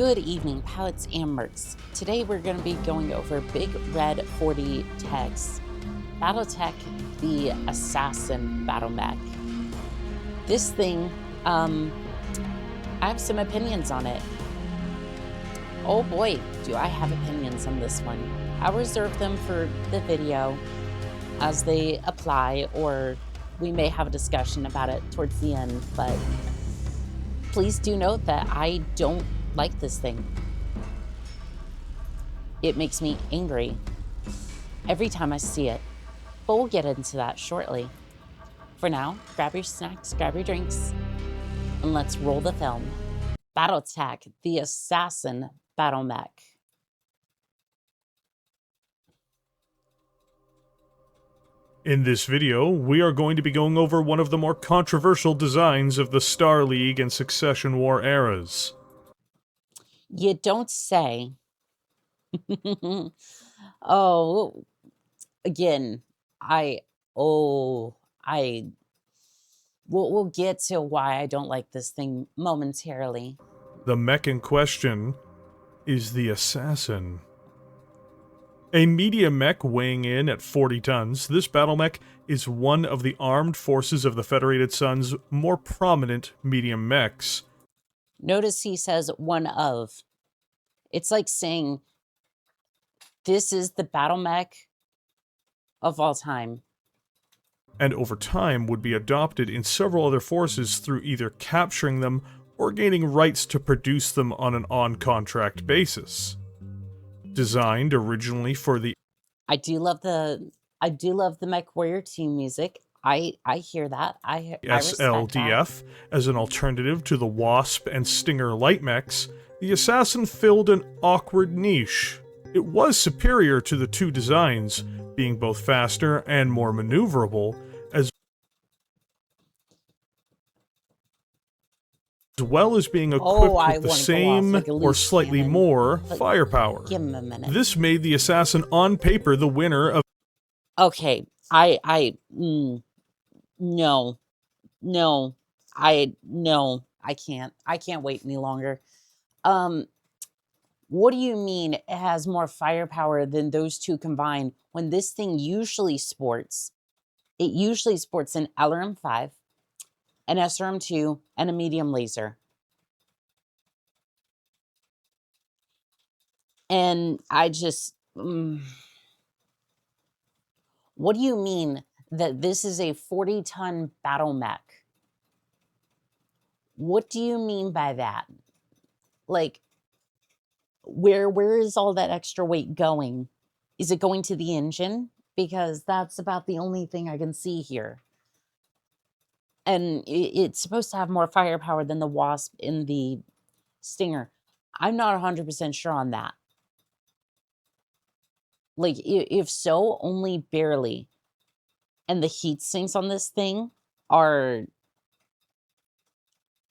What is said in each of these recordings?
Good evening, pilots and mercs. Today we're going to be going over Big Red 40 Tech's BATTLETECH, the Assassin Battle Mech. This thing, I have some opinions on it. Oh boy, do I have opinions on this one. I'll reserve them for the video as they apply, or we may have a discussion about it towards the end, but please do note that I don't like this thing. It makes me angry every time I see it, but we'll get into that shortly. For now, grab your snacks, grab your drinks, and let's roll the film. BATTLETECH, the Assassin Battle Mech. In this video, we are going to be going over one of the more controversial designs of the Star League and Succession War eras. You don't say. Oh, again, we'll get to why I don't like this thing momentarily. The mech in question is the Assassin. A medium mech weighing in at 40 tons, this battle mech is one of the armed forces of the Federated Sun's more prominent medium mechs. Notice he says one of. It's like saying, this is the battle mech of all time. And over time would be adopted in several other forces through either capturing them or gaining rights to produce them on an on-contract basis. Designed originally for the... I do love the Mech Warrior team music. I hear that. I SLDF, as an alternative to the Wasp and Stinger light mechs, the Assassin filled an awkward niche. It was superior to the two designs, being both faster and more maneuverable, as well as being equipped with the same or slightly more firepower. Give him a minute. This made the Assassin on paper the winner of... Okay, no, I can't wait any longer. What do you mean it has more firepower than those two combined when this thing usually sports? It usually sports an LRM-5, an SRM-2, and a medium laser. And I just... What do you mean that this is a 40-ton battle mech? What do you mean by that? Like, where is all that extra weight going? Is it going to the engine? Because that's about the only thing I can see here. And it's supposed to have more firepower than the Wasp in the Stinger. I'm not 100% sure on that. Like, if so, only barely. And the heat sinks on this thing are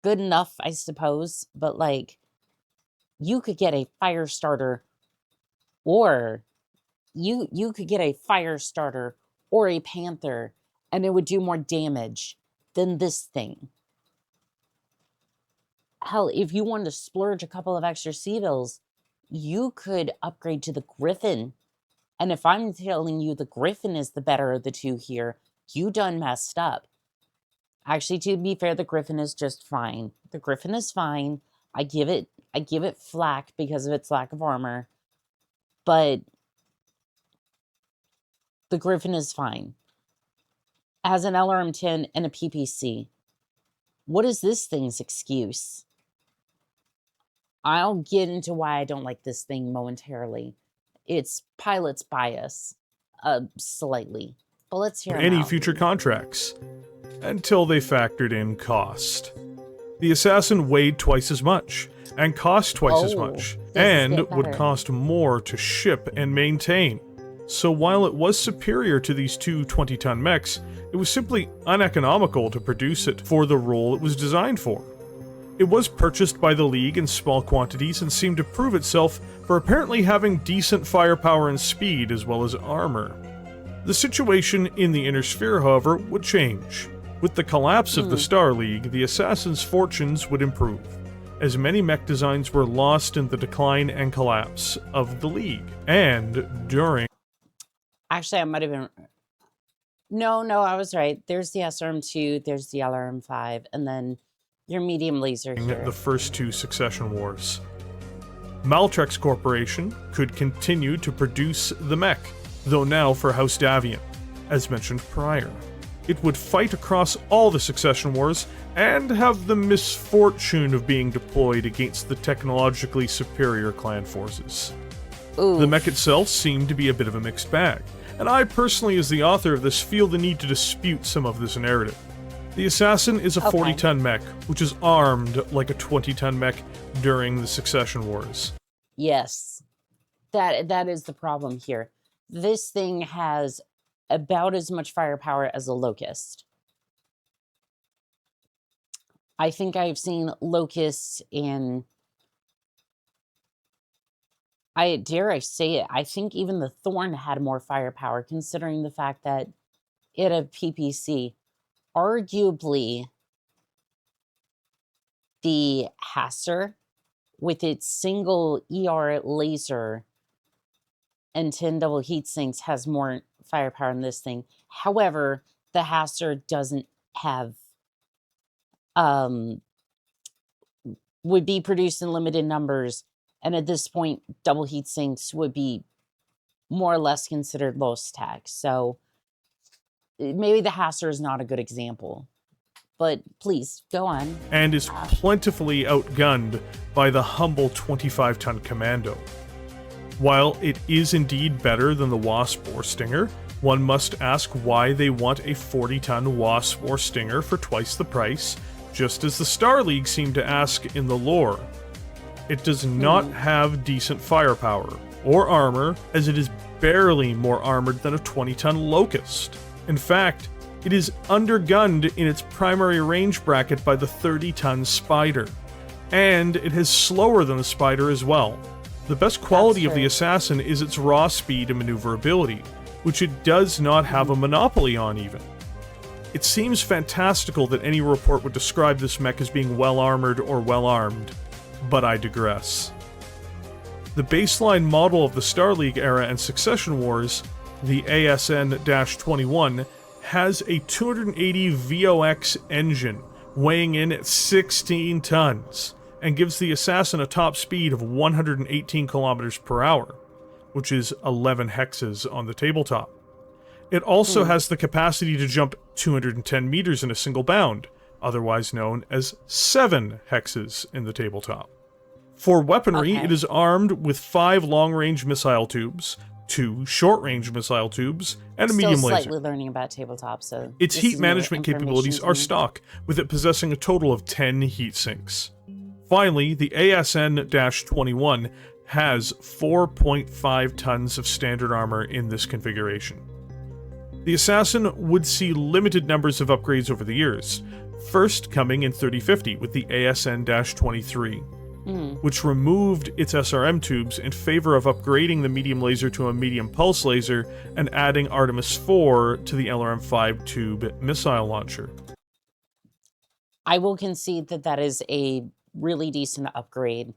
good enough, I suppose. But, like, you could get a fire starter, or you could get a fire starter or a Panther, and it would do more damage than this thing. Hell, if you wanted to splurge a couple of extra civils, you could upgrade to the Griffin. And if I'm telling you the Griffin is the better of the two here, you done messed up. Actually, to be fair, the Griffin is just fine. The Griffin is fine. I give it flack because of its lack of armor. But the Griffin is fine. It has an LRM-10 and a PPC. What is this thing's excuse? I'll get into why I don't like this thing momentarily. It's pilot's bias, slightly. But let's hear any future contracts, until they factored in cost. The Assassin weighed twice as much, and cost twice as much, and would cost more to ship and maintain. So while it was superior to these two 20-ton mechs, it was simply uneconomical to produce it for the role it was designed for. It was purchased by the League in small quantities and seemed to prove itself for apparently having decent firepower and speed as well as armor. The situation in the Inner Sphere, however, would change. With the collapse of the Star League, the Assassin's fortunes would improve. as many mech designs were lost in the decline and collapse of the League. And during... Actually, I might have been... No, I was right. There's the SRM-2, there's the LRM-5, and then your medium laser here. The first two succession wars. Maltrex Corporation could continue to produce the mech, though now for House Davian, as mentioned prior. It would fight across all the succession wars and have the misfortune of being deployed against the technologically superior clan forces. Oof. The mech itself seemed to be a bit of a mixed bag, and I personally, as the author of this, feel the need to dispute some of this narrative. The Assassin is a 40-ton mech, which is armed like a 20-ton mech during the succession wars. Yes, that is the problem here. This thing has about as much firepower as a Locust. I think I've seen Locusts in... I say it, I think even the Thorn had more firepower, considering the fact that it had PPC. Arguably, the Hasser, with its single ER laser and 10 double heat sinks, has more firepower in this thing. However, the Hasser doesn't have... would be produced in limited numbers, and at this point, double heat sinks would be more or less considered low stack. So maybe the Hasser is not a good example. But please, go on. And is plentifully outgunned by the humble 25-ton Commando. While it is indeed better than the Wasp or Stinger, one must ask why they want a 40-ton Wasp or Stinger for twice the price, just as the Star League seemed to ask in the lore. It does not have decent firepower or armor, as it is barely more armored than a 20-ton Locust. In fact, it is undergunned in its primary range bracket by the 30-ton Spider, and it is slower than the Spider as well. The best quality of the Assassin is its raw speed and maneuverability, which it does not have a monopoly on even. It seems fantastical that any report would describe this mech as being well-armored or well-armed, but I digress. The baseline model of the Star League era and Succession Wars, the ASN-21, has a 280 VOX engine weighing in at 16 tons and gives the Assassin a top speed of 118 kilometers per hour, which is 11 hexes on the tabletop. It also has the capacity to jump 210 meters in a single bound, otherwise known as 7 hexes in the tabletop. For weaponry, it is armed with 5 long-range missile tubes, 2 short-range missile tubes, and a medium laser. Still slightly learning about tabletop, so... Its heat management capabilities are stock, with it possessing a total of 10 heat sinks. Finally, the ASN-21 has 4.5 tons of standard armor in this configuration. The Assassin would see limited numbers of upgrades over the years, first coming in 3050 with the ASN-23. Which removed its SRM tubes in favor of upgrading the medium laser to a medium pulse laser and adding Artemis 4 to the LRM-5 tube missile launcher. I will concede that that is a really decent upgrade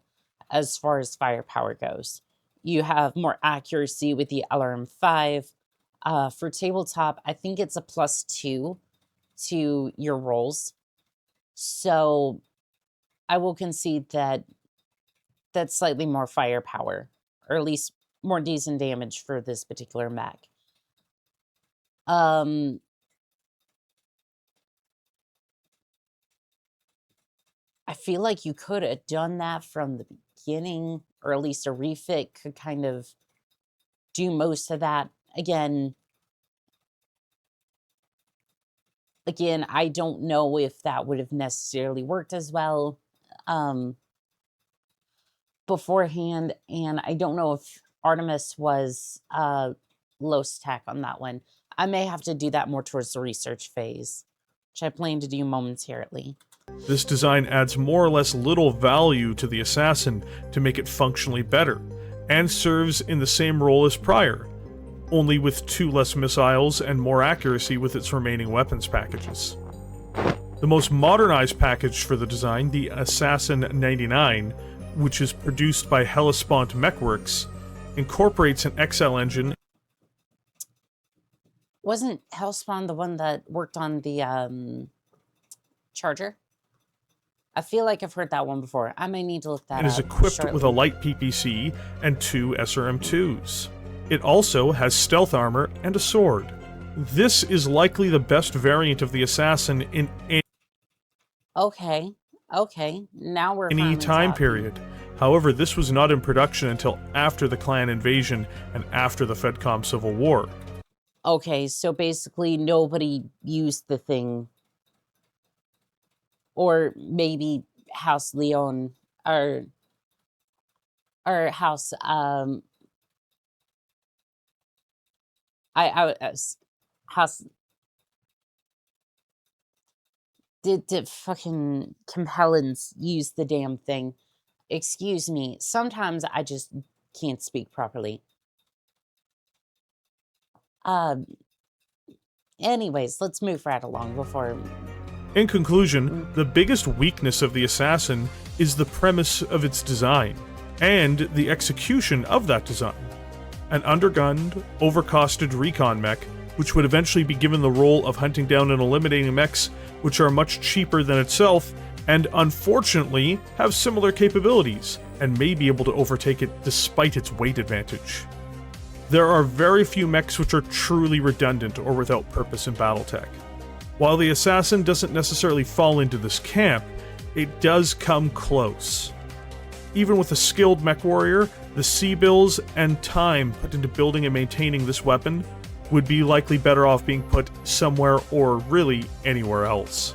as far as firepower goes. You have more accuracy with the LRM-5. For tabletop, I think it's a +2 to your rolls. So I will concede that that's slightly more firepower, or at least more decent damage for this particular mech. I feel like you could have done that from the beginning, or at least a refit could kind of do most of that. Again, I don't know if that would have necessarily worked as well beforehand, and I don't know if Artemis was low stack on that one. I may have to do that more towards the research phase, which I plan to do momentarily. This design adds more or less little value to the Assassin to make it functionally better, and serves in the same role as prior, only with 2 less missiles and more accuracy with its remaining weapons packages. The most modernized package for the design, the Assassin 99, which is produced by Hellespont Mechworks, incorporates an XL engine. Wasn't Hellspawn the one that worked on the Charger? I feel like I've heard that one before. I may need to look that up. And is equipped shortly. with a light PPC and 2 SRM2s. It also has stealth armor and a sword. This is likely the best variant of the Assassin in Okay, now we're any time period. However, this was not in production until after the clan invasion and after the Fedcom Civil War. Okay, so basically nobody used the thing. Or maybe House Leon or House House did fucking Compellens use the damn thing. Excuse me. Sometimes I just can't speak properly. Anyways, let's move right along before... In conclusion, the biggest weakness of the Assassin is the premise of its design, and the execution of that design. An undergunned, overcosted recon mech, which would eventually be given the role of hunting down and eliminating mechs which are much cheaper than itself, and unfortunately have similar capabilities, and may be able to overtake it despite its weight advantage. There are very few mechs which are truly redundant or without purpose in BattleTech. While the Assassin doesn't necessarily fall into this camp, it does come close. Even with a skilled mech warrior, the C-bills and time put into building and maintaining this weapon would be likely better off being put somewhere or really anywhere else.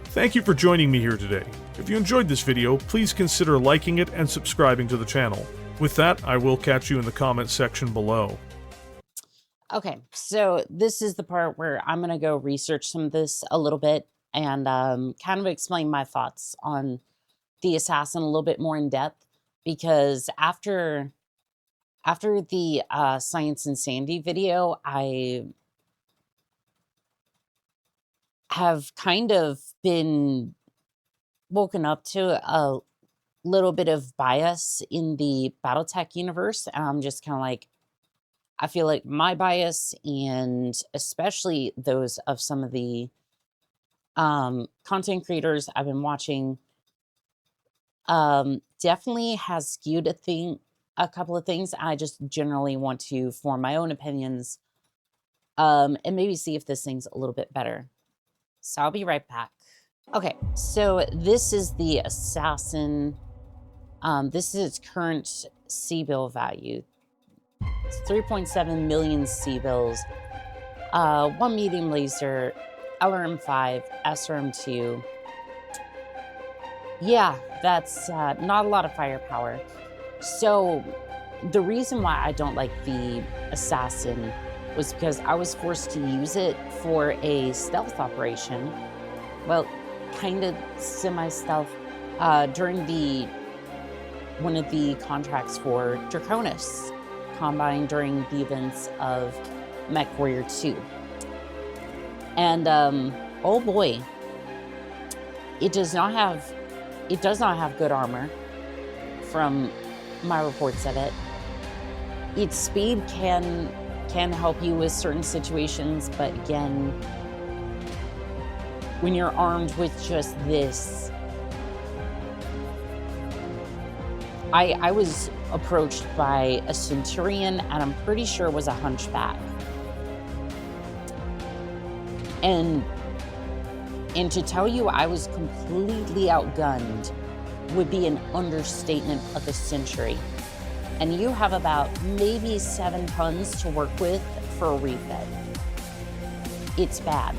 Thank you for joining me here today. If you enjoyed this video, please consider liking it and subscribing to the channel. With that, I will catch you in the comments section below. Okay, so this is the part where I'm going to go research some of this a little bit and kind of explain my thoughts on the Assassin a little bit more in depth, because after the Science and Sandy video, I have kind of been woken up to a little bit of bias in the BattleTech universe, and I'm just kind of like, I feel like my bias, and especially those of some of the content creators I've been watching, definitely has skewed a couple of things. I just generally want to form my own opinions and maybe see if this thing's a little bit better. So I'll be right back. Okay, so this is the Assassin. This is its current C-bill value. It's 3.7 million C-bills, 1 medium laser, LRM5, SRM2. Yeah, that's not a lot of firepower. So the reason why I don't like the Assassin was because I was forced to use it for a stealth operation. Well, kind of semi-stealth during one of the contracts for Draconis Combine during the events of MechWarrior 2. And oh boy, it does not have good armor from my reports of it. Its speed can help you with certain situations, but again, when you're armed with just this, I was approached by a Centurion, and I'm pretty sure it was a hunchback. And to tell you I was completely outgunned would be an understatement of the century. And you have about maybe 7 tons to work with for a refit. It's bad.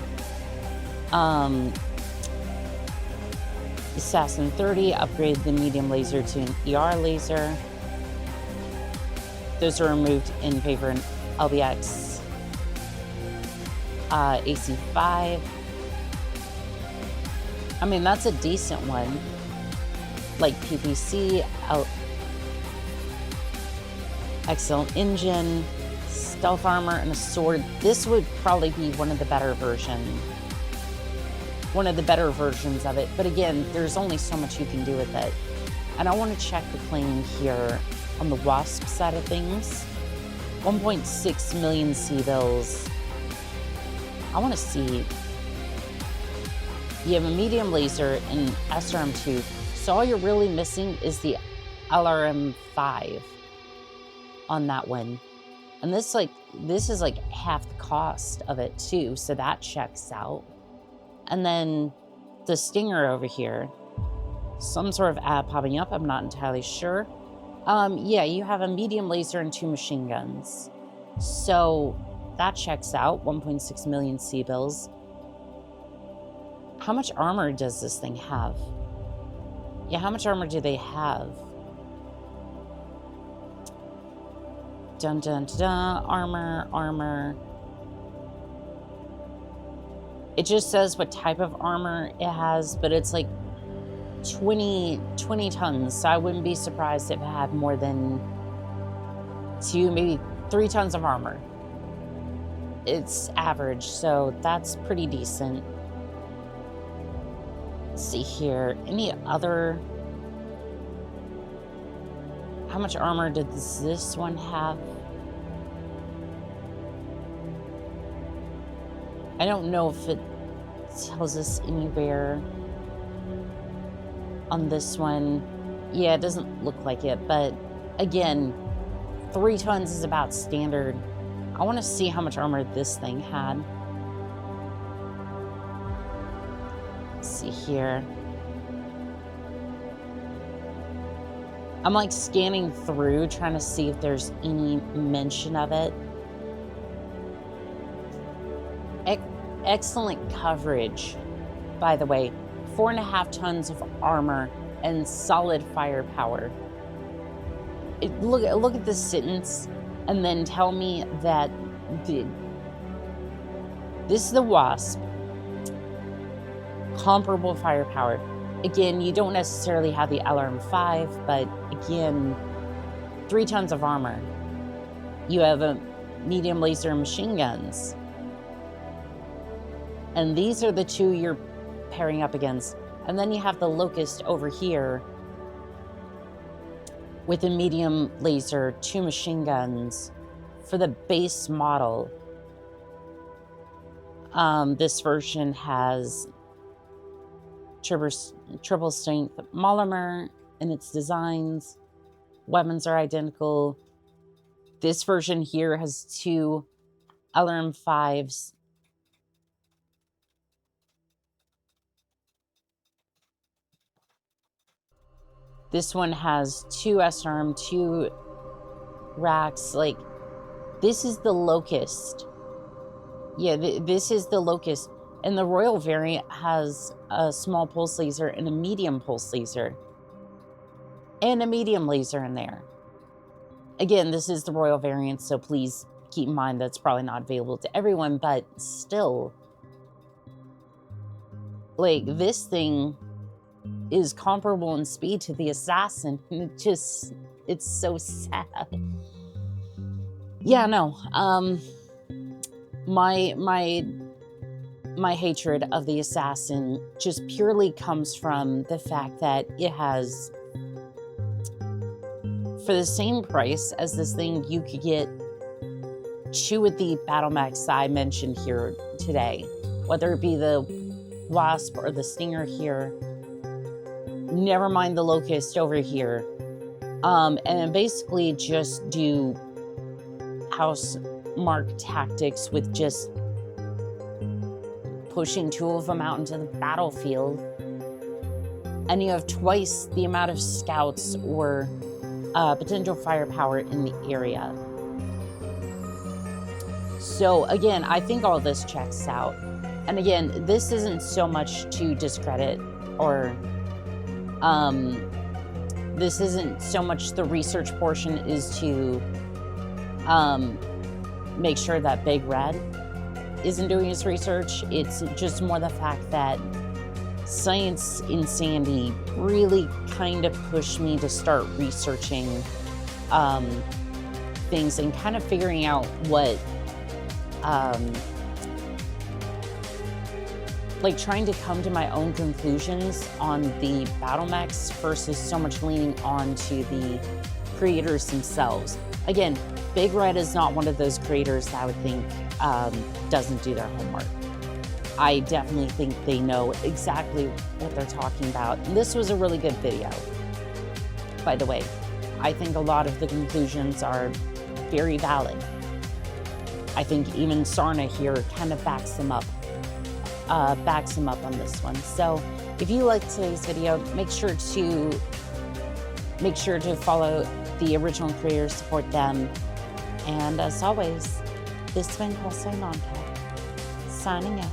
Assassin 30 upgraded the medium laser to an ER laser. Those are removed in favor of LBX. AC5. I mean, that's a decent one. Like PPC, excellent engine, stealth armor, and a sword. This would probably be one of the better versions. one of the better versions of it. But again, there's only so much you can do with it. And I want to check the claim here on the Wasp side of things. 1.6 million C-bills. I want to see. You have a medium laser and SRM2. So all you're really missing is the LRM5 on that one. And this is like half the cost of it too. So that checks out. And then the Stinger over here, some sort of ad popping up. I'm not entirely sure. Yeah, you have a medium laser and 2 machine guns. So that checks out. 1.6 million C-bills. How much armor does this thing have? Yeah, how much armor do they have? Dun dun dun dun. Armor. It just says what type of armor it has, but it's like 20 tons. So I wouldn't be surprised if it had more than 2, maybe 3 tons of armor. It's average, so that's pretty decent. Let's see here. Any other? How much armor does this one have? I don't know if it tells us anywhere on this one. Yeah, it doesn't look like it, but again, 3 tons is about standard. I want to see how much armor this thing had. Let's see here. I'm like scanning through, trying to see if there's any mention of it. Excellent coverage, by the way. 4.5 tons of armor and solid firepower. Look at this sentence, and then tell me that this is the Wasp. Comparable firepower. Again, you don't necessarily have the LRM5, but again, 3 tons of armor. You have a medium laser machine guns. And these are the 2 you're pairing up against. And then you have the Locust over here with a medium laser, 2 machine guns for the base model. This version has triple strength polymer in its designs. Weapons are identical. This version here has 2 LRM5s. This one has 2 SRM, 2 racks. Like, this is the Locust. Yeah, this is the Locust. And the Royal variant has a small pulse laser and a medium pulse laser. And a medium laser in there. Again, this is the Royal variant, so please keep in mind that's probably not available to everyone, but still. Like, this thing is comparable in speed to the Assassin. It's so sad. Yeah, no. My hatred of the Assassin just purely comes from the fact that it has, for the same price as this thing, you could get 2 of the BATTLEMECHs I mentioned here today, whether it be the Wasp or the Stinger here. Never mind the Locust over here. And basically just do house mark tactics with just pushing 2 of them out into the battlefield. And you have twice the amount of scouts or potential firepower in the area. So again, I think all this checks out. And again, this isn't so much to discredit or this isn't so much the research portion is to make sure that Big Red isn't doing his research. It's just more the fact that Science Insanity really kind of pushed me to start researching things and kind of figuring out what like trying to come to my own conclusions on the battle mechs versus so much leaning on to the creators themselves. Again, Big Red is not one of those creators that I would think doesn't do their homework. I definitely think they know exactly what they're talking about. And this was a really good video, by the way. I think a lot of the conclusions are very valid. I think even Sarna here kind of backs him up on this one. So if you liked today's video, make sure to follow the original creators, support them. And as always, this has been Annika, signing out.